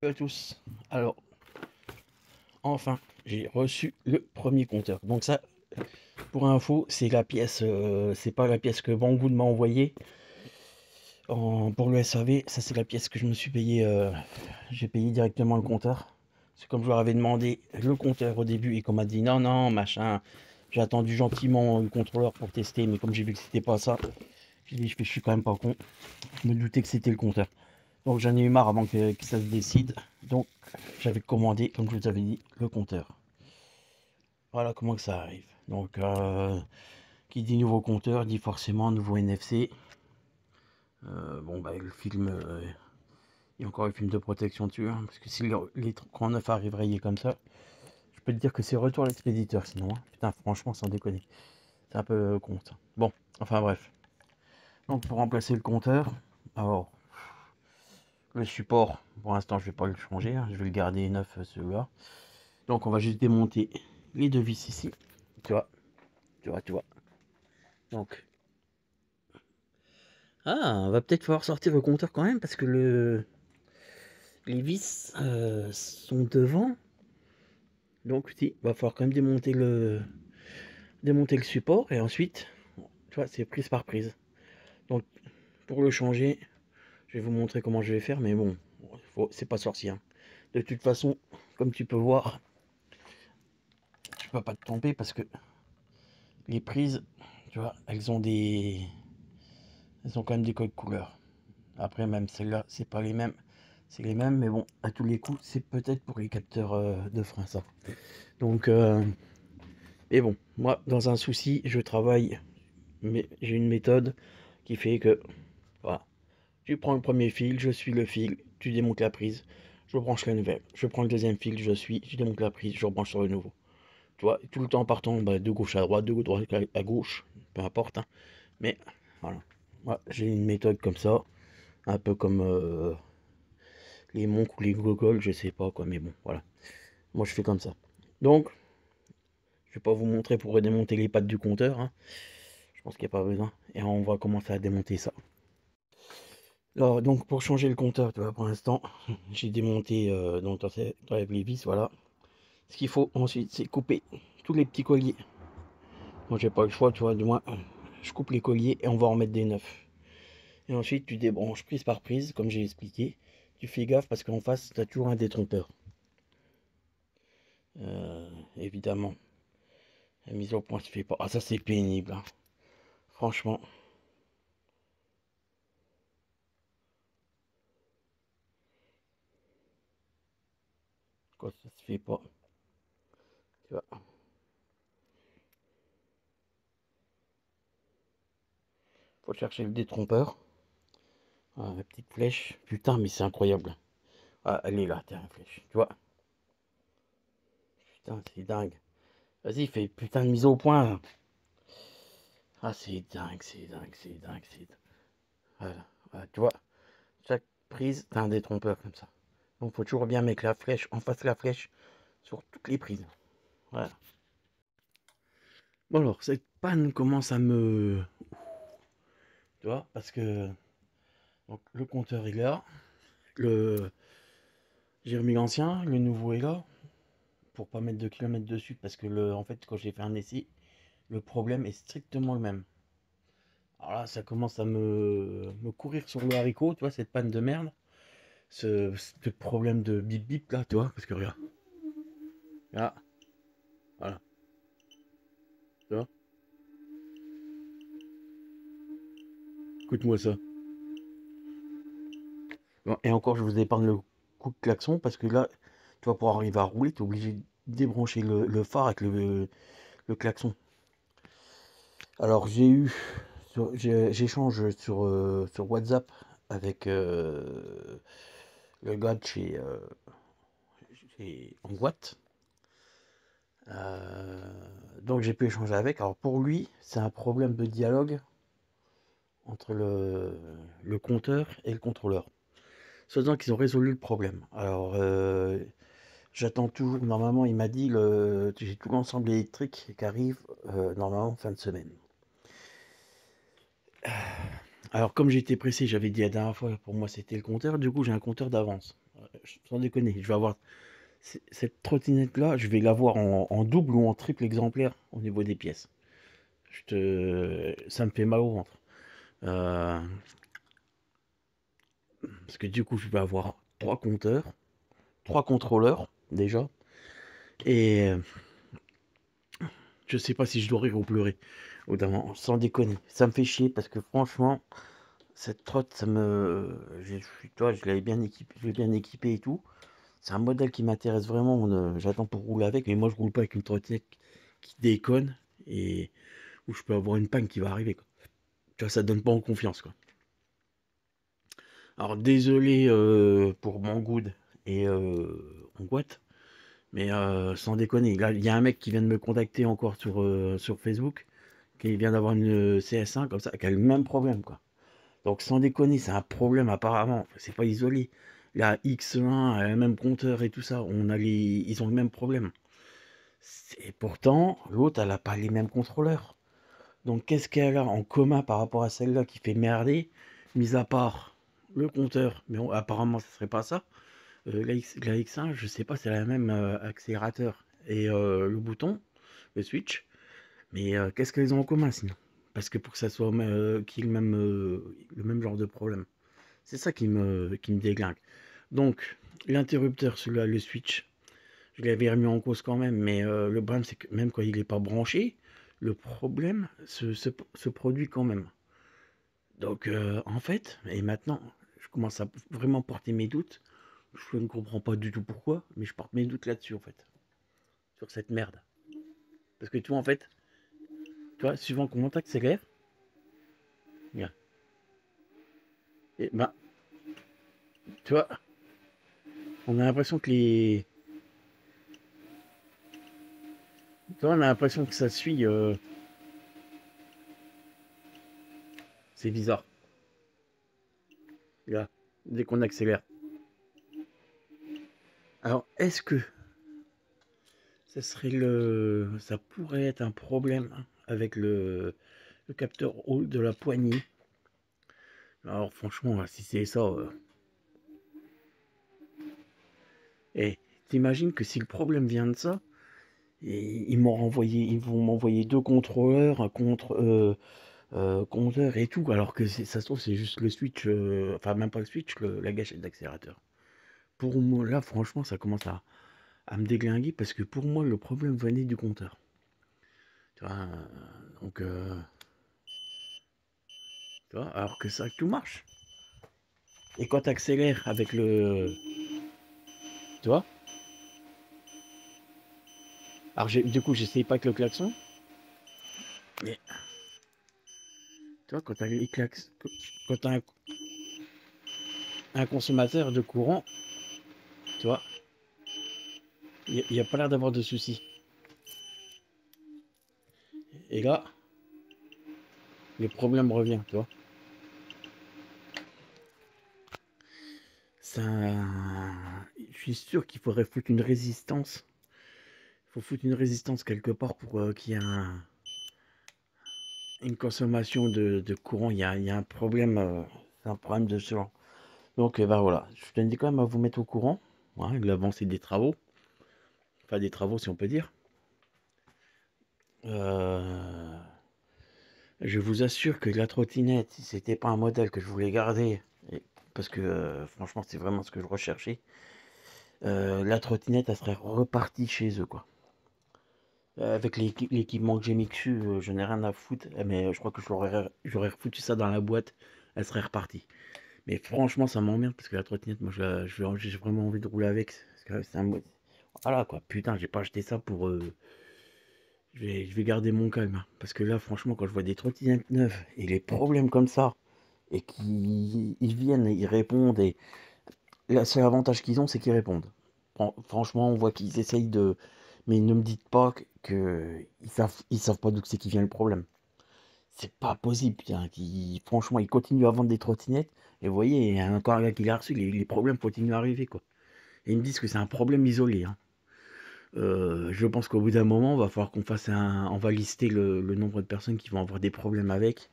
Salut à tous. Alors, enfin, j'ai reçu le premier compteur. Donc ça, pour info, c'est la pièce, c'est pas la pièce que Banggood m'a envoyée pour le SAV. Ça, c'est la pièce que je me suis payé. J'ai payé directement le compteur. C'est comme je leur avais demandé le compteur au début et qu'on m'a dit non, non, machin. J'ai attendu gentiment le contrôleur pour tester, mais comme j'ai vu que c'était pas ça, j'ai dit je suis quand même pas con. Je me doutais que c'était le compteur. Donc j'en ai eu marre avant que ça se décide. Donc j'avais commandé, comme je vous avais dit, le compteur. Voilà comment que ça arrive. Donc qui dit nouveau compteur dit forcément nouveau NFC. Bon bah le film, il y a encore le film de protection dessus, hein, parce que si les 39 arriveraient comme ça, je peux te dire que c'est retour à l'expéditeur sinon. Hein. Putain franchement sans déconner. C'est un peu con ça. Bon, enfin bref. Donc pour remplacer le compteur, alors le support, pour l'instant je vais pas le changer, hein, je vais le garder neuf celui-là. Donc on va juste démonter les deux vis ici. Tu vois, tu vois. Donc, on va peut-être falloir sortir le compteur quand même parce que les vis sont devant. Donc si, va falloir quand même démonter le support et ensuite, tu vois, c'est prise par prise. Donc pour le changer, je vais vous montrer comment je vais faire, mais bon, c'est pas sorcier. Hein. De toute façon, comme tu peux voir, tu peux pas te tromper parce que les prises, tu vois, elles ont quand même des codes couleurs. Après, même celles-là, c'est pas les mêmes. C'est les mêmes, mais bon, à tous les coups, c'est peut-être pour les capteurs de frein, ça. Donc, mais bon, moi, dans un souci, je travaille, mais j'ai une méthode qui fait que, voilà, tu prends le premier fil, je suis le fil, tu démontes la prise, je branche la nouvelle. Je prends le deuxième fil, je démonte la prise, je rebranche sur le nouveau. Tu vois, tout le temps en partant bah, de gauche à droite, de droite à gauche, peu importe. Hein. Mais voilà, moi, j'ai une méthode comme ça, un peu comme les monks ou les gogoles, je sais pas quoi, mais bon, voilà. Moi, je fais comme ça. Donc, je vais pas vous montrer pour redémonter les pattes du compteur. Hein. Je pense qu'il n'y a pas besoin. Et on va commencer à démonter ça. Alors, donc, pour changer le compteur, tu vois, pour l'instant, j'ai démonté dans les vis, voilà. Ce qu'il faut ensuite, c'est couper tous les petits colliers. Moi, j'ai pas le choix, tu vois, du moins, je coupe les colliers et on va en mettre des neufs. Et ensuite, tu débranches prise par prise, comme j'ai expliqué. Tu fais gaffe parce qu'en face, tu as toujours un détrompeur. Évidemment. La mise au point se fait pas. Ah, ça, c'est pénible. Hein. Franchement. Quand ça se fait pas. Tu vois. Faut chercher le détrompeur. Ah, la petite flèche. Putain, mais c'est incroyable. Ah, elle est là, tiens, la flèche. Tu vois. Putain, c'est dingue. Vas-y, fais putain de mise au point. Ah, c'est dingue, c'est dingue, c'est dingue, c'est dingue. Voilà. Voilà, tu vois. Chaque prise, t'as un détrompeur comme ça. Donc, faut toujours bien mettre la flèche, en face de la flèche, sur toutes les prises. Voilà. Bon, alors, cette panne commence à me. Tu vois, parce que. Donc, le compteur est là. Le. J'ai remis l'ancien, le nouveau est là. Pour pas mettre de kilomètres dessus, parce que en fait, quand j'ai fait un essai, le problème est strictement le même. Alors là, ça commence à me courir sur le haricot, tu vois, cette panne de merde. Ce problème de bip bip là, tu vois, parce que regarde. Là, voilà, tu vois. Écoute-moi ça. Bon, et encore, je vous épargne le coup de klaxon, parce que là, tu vois, pour arriver à rouler, tu es obligé de débrancher le phare avec le klaxon. Alors, j'échange sur WhatsApp avec le gars de chez Angoat. Donc j'ai pu échanger avec. Alors pour lui, c'est un problème de dialogue entre le compteur et le contrôleur. Soi-disant qu'ils ont résolu le problème. Alors j'attends toujours, normalement il m'a dit, j'ai tout l'ensemble électrique qui arrive normalement fin de semaine. Alors comme j'étais pressé, j'avais dit la dernière fois, pour moi c'était le compteur, du coup j'ai un compteur d'avance. Sans déconner, je vais avoir cette trottinette-là, je vais l'avoir en double ou en triple exemplaire au niveau des pièces. Ça me fait mal au ventre. Euh, Parce que du coup, je vais avoir trois compteurs, trois contrôleurs déjà. Et je sais pas si je dois rire ou pleurer. Sans déconner. Ça me fait chier parce que franchement, cette trotte, toi, je l'avais bien équipé, je l'ai bien équipé et tout. C'est un modèle qui m'intéresse vraiment. J'attends pour rouler avec, mais moi je roule pas avec une trottinette qui déconne et où je peux avoir une panne qui va arriver, quoi. Tu vois, ça donne pas en confiance, quoi. Alors désolé pour Mangoud et Angoite, mais sans déconner, là il y a un mec qui vient de me contacter encore sur Facebook, qui vient d'avoir une CS1 comme ça, qui a le même problème, quoi. Donc sans déconner, c'est un problème apparemment, c'est pas isolé. La X1 a le même compteur et tout ça, ils ont le même problème. Et pourtant, l'autre, elle a pas les mêmes contrôleurs. Donc qu'est-ce qu'elle a en commun par rapport à celle-là qui fait merder, mis à part le compteur, mais apparemment ce serait pas ça. La X1, je sais pas, c'est la même accélérateur et le bouton, le switch. Mais qu'est-ce qu'elles ont en commun sinon? Parce que pour que ça soit qu'il y ait le même genre de problème. C'est ça qui me déglingue. Donc, l'interrupteur, celui-là, le switch, je l'avais remis en cause quand même, mais le problème, c'est que même quand il n'est pas branché, le problème se produit quand même. Donc, en fait, et maintenant, je commence à vraiment porter mes doutes. Je ne comprends pas du tout pourquoi, mais je porte mes doutes là-dessus, en fait. Sur cette merde. Parce que tu vois, en fait, tu vois, suivant comment t'accélères, bien. Et ben, tu vois, on a l'impression que les. Tu vois, on a l'impression que ça suit. C'est bizarre. Là, dès qu'on accélère. Alors, est-ce que ça pourrait être un problème avec le capteur Hall de la poignée? Alors, franchement, si c'est ça, t'imagines que si le problème vient de ça, ils vont m'envoyer deux contrôleurs, compteur et tout, alors que ça se trouve c'est juste le switch, enfin même pas le switch, la gâchette d'accélérateur. Pour moi, là, franchement, ça commence à me déglinguer parce que pour moi, le problème venait du compteur. Tu vois, donc, tu vois, alors que ça, tout marche. Et quand tu accélères avec le. Tu vois, alors du coup, j'essaye pas avec le klaxon, mais tu vois, quand tu as les klaxons, quand tu as un consommateur de courant, tu vois, il n'y a pas l'air d'avoir de soucis. Et là, le problème revient, tu vois. Ça, je suis sûr qu'il faudrait foutre une résistance. Il faut foutre une résistance quelque part pour qu'il y ait une consommation de courant. Il y a un problème, c'est un problème de ce genre. Donc, bah voilà, je tenais quand même à vous mettre au courant, hein, de l'avancée des travaux. Enfin, des travaux, si on peut dire. Euh, je vous assure que la trottinette, si c'était pas un modèle que je voulais garder, parce que franchement, c'est vraiment ce que je recherchais, la trottinette, elle serait repartie chez eux, quoi. Avec l'équipement que j'ai mis dessus, je n'ai rien à foutre. Mais je crois que j'aurais refoutu ça dans la boîte. Elle serait repartie. Mais franchement, ça m'emmerde parce que la trottinette, moi, j'ai vraiment envie de rouler avec. Parce que voilà quoi, putain, j'ai pas acheté ça pour. Je vais garder mon calme, hein. Parce que là, franchement, quand je vois des trottinettes neuves et les problèmes comme ça, et qu'ils ils viennent, ils répondent, et le seul avantage qu'ils ont, c'est qu'ils répondent. Franchement, on voit qu'ils essayent de. Mais ne me dites pas que ils savent pas d'où c'est qui vient le problème. C'est pas possible, putain. Franchement, ils continuent à vendre des trottinettes. Et vous voyez, il y a encore un gars qui l'a reçu, les problèmes continuent à arriver, quoi. Et ils me disent que c'est un problème isolé, hein. Je pense qu'au bout d'un moment, on va falloir on va lister le nombre de personnes qui vont avoir des problèmes avec.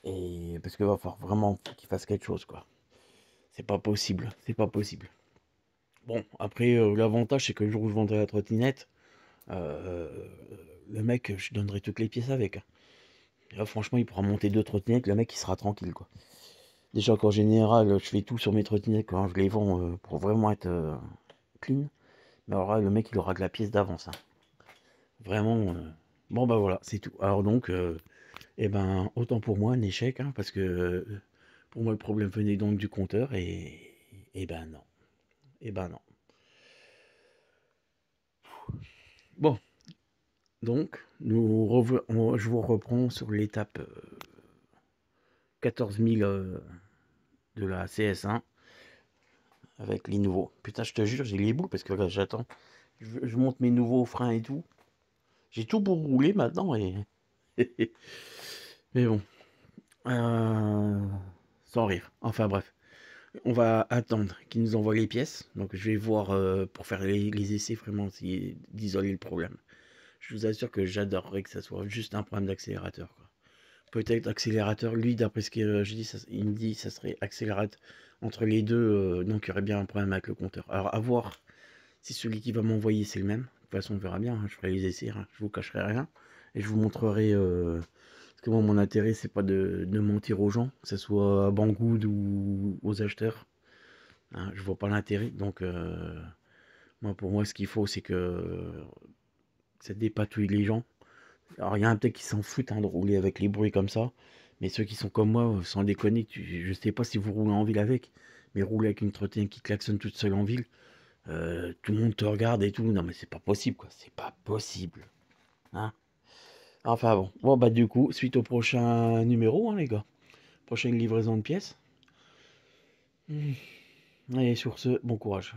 Et parce qu'il va falloir vraiment qu'ils fassent quelque chose, quoi. C'est pas possible, c'est pas possible. Bon, après, l'avantage, c'est que le jour où je vendrai la trottinette, euh, le mec, je donnerai toutes les pièces avec, hein. Et là, franchement, il pourra monter 2 trottinettes, le mec, il sera tranquille, quoi. Déjà qu'en général, je fais tout sur mes trottinettes quand je les vends pour vraiment être clean. Mais alors là, le mec, il aura de la pièce d'avance, hein. Vraiment. Bon, bah voilà, c'est tout. Alors donc, eh ben, autant pour moi, un échec, hein, parce que pour moi, le problème venait donc du compteur, et ben non. Et ben non. Bon, donc, je vous reprends sur l'étape 14 000 de la CS1 avec les nouveaux. Putain, je te jure, j'ai les boules parce que là, j'attends. Je monte mes nouveaux freins et tout. J'ai tout pour rouler maintenant et. Mais bon, euh, sans rire. Enfin bref, on va attendre qu'ils nous envoient les pièces. Donc je vais voir pour faire les essais vraiment d'isoler le problème. Je vous assure que j'adorerais que ça soit juste un problème d'accélérateur, quoi. Peut-être accélérateur, lui d'après ce que je dis, il me dit ça serait accélérateur entre les deux, donc il y aurait bien un problème avec le compteur. Alors à voir si celui qui va m'envoyer c'est le même. De toute façon on verra bien, hein, je ferai les essais, hein, je vous cacherai rien. Et je vous montrerai parce que moi mon intérêt c'est pas de mentir aux gens, que ce soit à Banggood ou aux acheteurs. Hein, je vois pas l'intérêt. Donc moi pour moi ce qu'il faut c'est que ça dépatouille les gens. Alors, il y en a peut-être qui s'en foutent, hein, de rouler avec les bruits comme ça. Mais ceux qui sont comme moi, sans déconner, je sais pas si vous roulez en ville avec, mais rouler avec une trottinette qui klaxonne toute seule en ville, tout le monde te regarde et tout. Non, mais c'est pas possible, quoi. C'est pas possible. Hein. Enfin bon. Bon, bah, du coup, suite au prochain numéro, hein, les gars. Prochaine livraison de pièces. Allez, sur ce, bon courage.